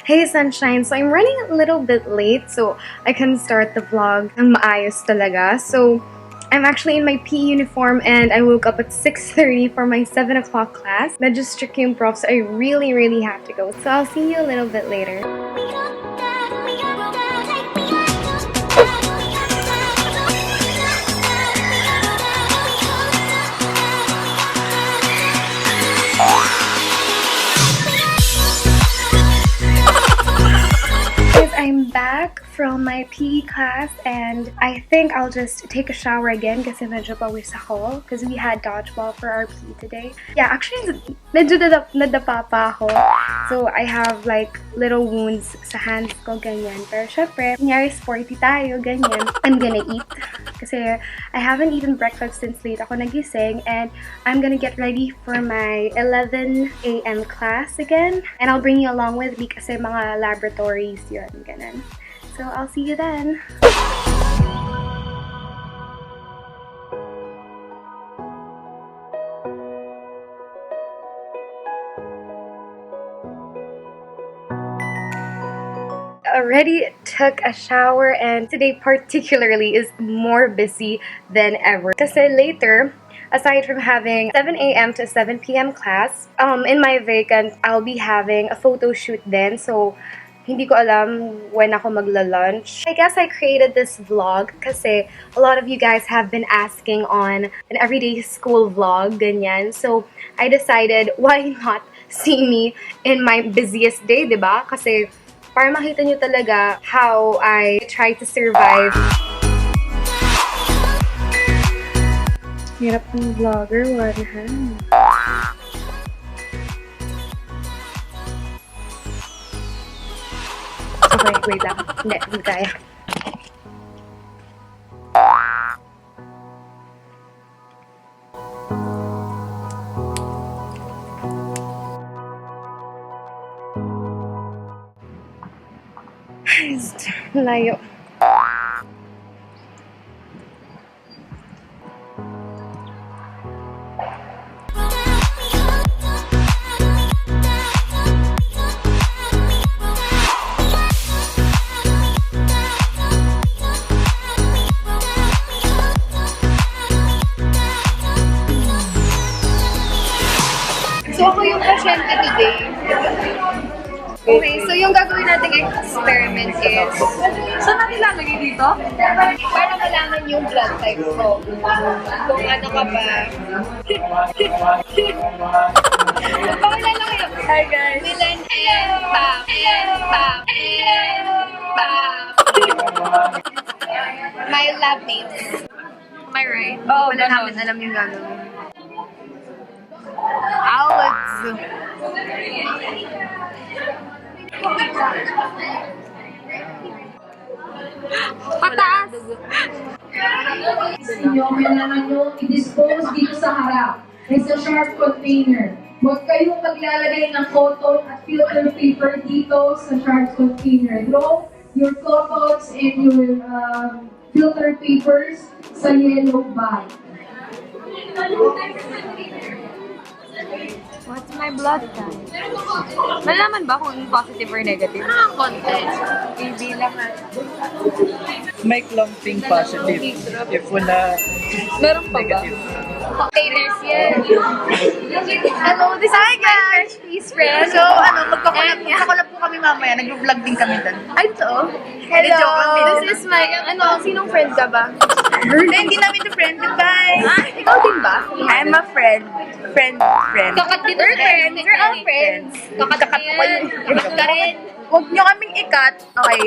Hey Sunshine! So I'm running a little bit late so I can start the vlog ng maayos talaga. So I'm actually in my PE uniform and I woke up at 6:30 for my 7 o'clock class. Medyo strict yung prof, so I really have to go. So I'll see you a little bit later. I'm back from my PE class and I think I'll just take a shower again kasi medyo pawis ako because we had dodgeball for our PE today. Yeah, actually, medyo nadapa pa ako. So, I have like little wounds sa hands ko, ganyan. Pero syempre, kunyari sporty tayo, ganyan. I'm gonna eat kasi I haven't eaten breakfast since late ako nagising and I'm gonna get ready for my 11 a.m. class again. And I'll bring you along with me kasi mga laboratories yun. Ganun. So, I'll see you then. Already took a shower and today particularly is more busy than ever. Kasi later, aside from having 7 a.m. to 7 p.m. class, in my vacant, I'll be having a photo shoot then. So, hindi ko alam when ako magla-lunch. I guess I created this vlog kasi a lot of you guys have been asking on an everyday school vlog, ganyan. So, I decided, why not see me in my busiest day, diba? Kasi, para makita nyo talaga how I try to survive. Hirap ng vlogger, one hand. Okay, wait lang. Hindi kaya. Layo. So, ako yung pasyente today. Okay, so yung gagawin nating experiment is... Saan natin lalagay dito? Para malaman yung blood type ko. Kung ano ka ba. Magpakilala kayo. Hi guys! Milan and Pam. My lab mates. Am I right? Oo, Wala ganon. namin alam yung gagawin. Alex! Pataas! Inyo, kailangan nyo i-dispose dito sa harap. It's a sharp container. Huwag kayong maglalagay ng photo at filter paper dito sa sharp container. Throw your photos and your filter papers sa yellow bag. What's my blood type? Nalaman ba kung positive or negative? Ang konti. Hindi lang. May clumping positive if wala Meron pa ba? negative. Containers yan. Hello, this is my fresh piece friend. So, magkakulap po kami mamaya. Nag-vlog din kami doon. Ay, ito. Hello, this is my, sinong friend ka ba? Hindi namin to friend. Goodbye! Ikaw din ba? I'm a friend. Friend. Kakat din We're friends. We're all friends. Kakat ka yan. Kakat ka rin. Huwag nyo kaming ikat. Okay.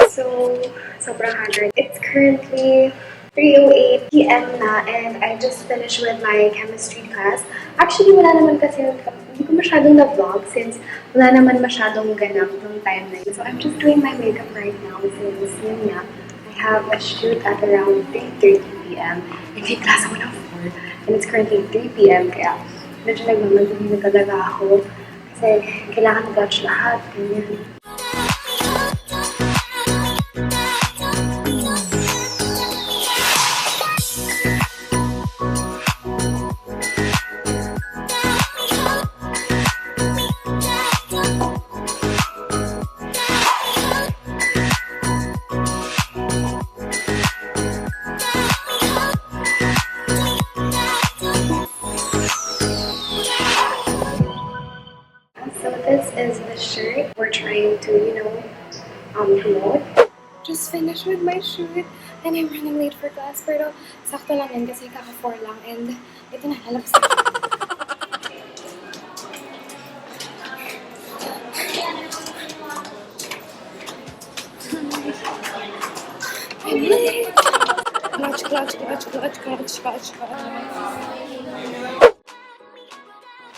So, sobrang haggard. It's currently 3:08 p.m. na and I just finished with my chemistry class. Actually, wala naman kasi, hindi ko masyadong na-vlog since wala naman masyadong ganap nung time na yun. So, I'm just doing my makeup right now since yun nga, I have a shoot at around 3:30 p.m. And may class ako ng 4 and it's currently 3 p.m. Kaya medyo nagmamaguli na talaga ako kasi kailangan mag-watch lahat. Ganyan. this is the shirt we're trying to, promote. Just finished with my shoot and I'm running late for class. Pero sakto lang yan kasi kaka-4 lang and ito na, lalabas na. I'm late! Clutch, clutch, clutch, clutch, clutch, clutch, clutch.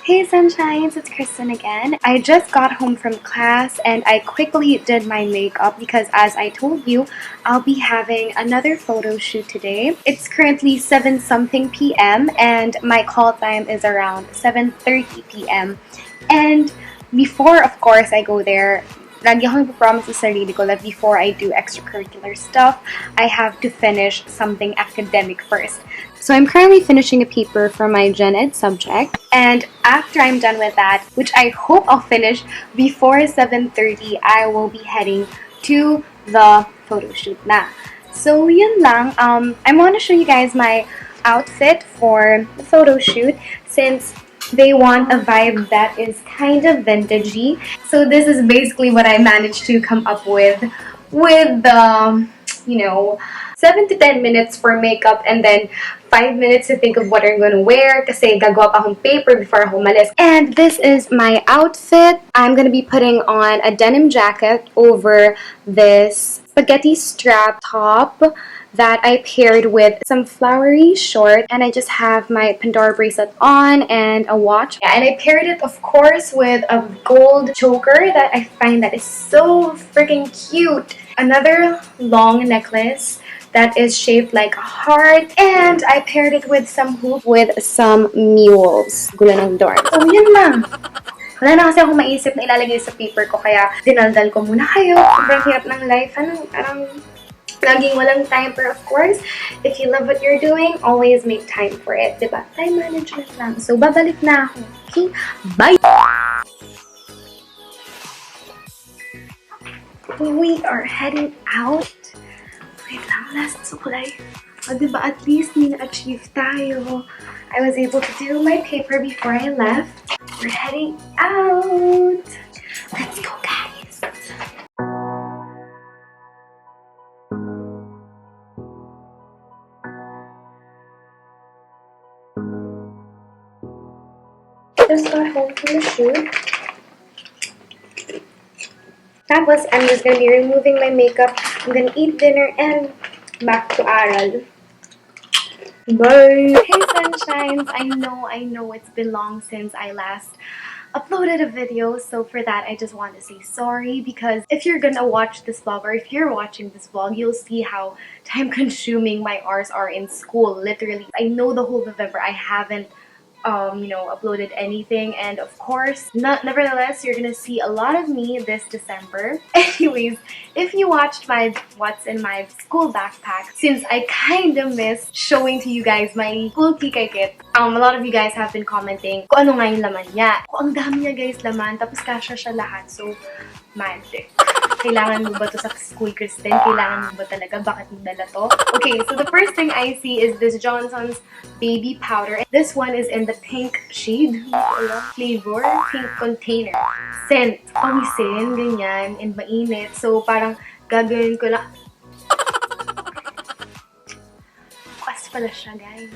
Hey sunshines, it's Kristen again. I just got home from class and I quickly did my makeup because as I told you, I'll be having another photo shoot today. It's currently 7 something p.m. and my call time is around 7:30 p.m. And before, of course, I go there, lagi akong promise sa sarili ko that before I do extracurricular stuff, I have to finish something academic first. So I'm currently finishing a paper for my Gen Ed subject, and after I'm done with that, which I hope I'll finish before 7:30, I will be heading to the photo shoot na. So yun lang, I want to show you guys my outfit for the photo shoot since they want a vibe that is kind of vintagey. So this is basically what I managed to come up with the, 7 to 10 minutes for makeup and then 5 minutes to think of what I'm gonna wear kasi gagawa pa akong paper before ako umalis. And this is my outfit. I'm gonna be putting on a denim jacket over this spaghetti strap top that I paired with some flowery short, and I just have my Pandora bracelet on and a watch. And I paired it, of course, with a gold choker that I find that is so freaking cute. Another long necklace that is shaped like a heart, and I paired it with some hoop with some mules. Gulo ng dorm. So, yun lang. Wala na kasi akong maisip na ilalagay sa paper ko, kaya dinaldal ko muna kayo. Sobrang hirap ng life. Parang laging walang time. Pero of course, if you love what you're doing, always make time for it. Diba? Time management lang. So, babalik na ako. Okay? Bye! We are heading out. Wait lang, last suklay. O, diba, at least may na-achieve tayo. I was able to do my paper before I left. We're heading out. Let's go, guys. Just got home from the shoot. Tapos, I'm just gonna be removing my makeup. I'm gonna eat dinner and back to aral. Bye! Hey sunshines! I know it's been long since I last uploaded a video, so for that I just want to say sorry because if you're gonna watch this vlog or if you're watching this vlog, you'll see how time consuming my hours are in school. Literally, I know the whole November I haven't uploaded anything, and of course, nevertheless, you're gonna see a lot of me this December. Anyways, if you watched my what's in my school backpack, since I kind of missed showing to you guys my school Kikay kit, a lot of you guys have been commenting kung ano nga yung laman niya. Kung ang dami niya guys laman, tapos kasya siya lahat, so magic. Kailangan mo ba to sa school, Kristen? Kailangan mo ba talaga? Bakit mo dala to? Okay, so the first thing I see is this Johnson's baby powder. This one is in the pink shade. Flavor, pink container. Scent. Pawisin, ganyan, and mainit. So, parang gagawin ko lang. Kwas pala siya, guys.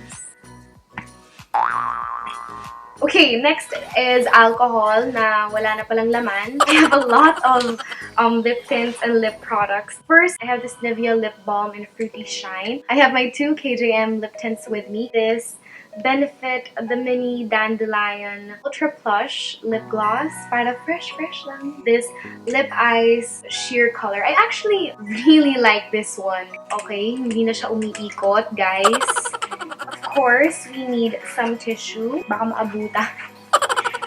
Okay, next is alcohol na wala na palang laman. I have a lot of lip tints and lip products. First, I have this Nivea lip balm in Fruity Shine. I have my 2 KJM lip tints with me. This Benefit the Mini Dandelion Ultra Plush Lip Gloss. Para fresh lang. This Lip Eyes Sheer Color. I actually really like this one. Okay, hindi na siya umiikot, guys. Of course, we need some tissue. Baka maabuta.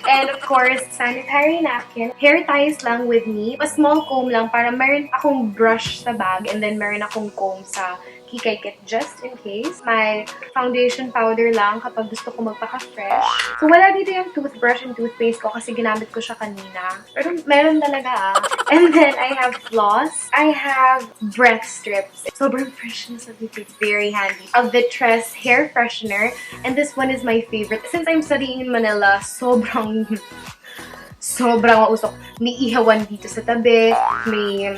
And of course, sanitary napkin. Hair ties lang with me. A small comb lang para meron akong brush sa bag and then meron akong comb sa Kikay kit just in case. My foundation powder lang kapag gusto ko magpaka-fresh. So wala dito yung toothbrush and toothpaste ko kasi ginamit ko siya kanina. Pero meron talaga ah. And then I have floss. I have breath strips. Sobrang freshness of it. It's very handy. A Vitress hair freshener. And this one is my favorite. Since I'm studying in Manila, sobrang sobrang usok. May ihawan dito sa tabi, may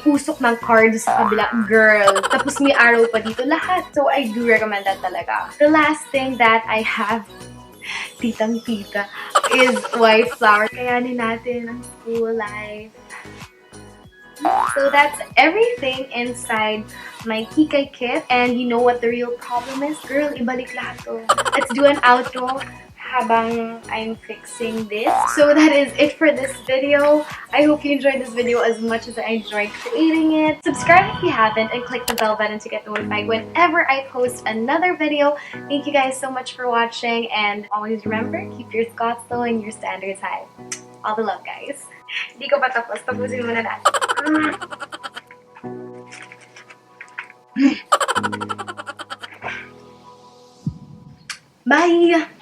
usok ng card sa kabila, girl. Tapos may arrow pa dito, lahat. So I do recommend that talaga. The last thing that I have, titang-tita, is white flower. Kayanin natin ang school life. So that's everything inside my Kikay kit. And you know what the real problem is? Girl, ibalik lahat to. Let's do an outro habang I'm fixing this. So that is it for this video. I hope you enjoyed this video as much as I enjoyed creating it. Subscribe if you haven't and click the bell button to get notified whenever I post another video. Thank you guys so much for watching, and always remember, keep your Scots low and your standards high. All the love, guys. Hindi ko pa tapos. Tapusin muna natin. Bye!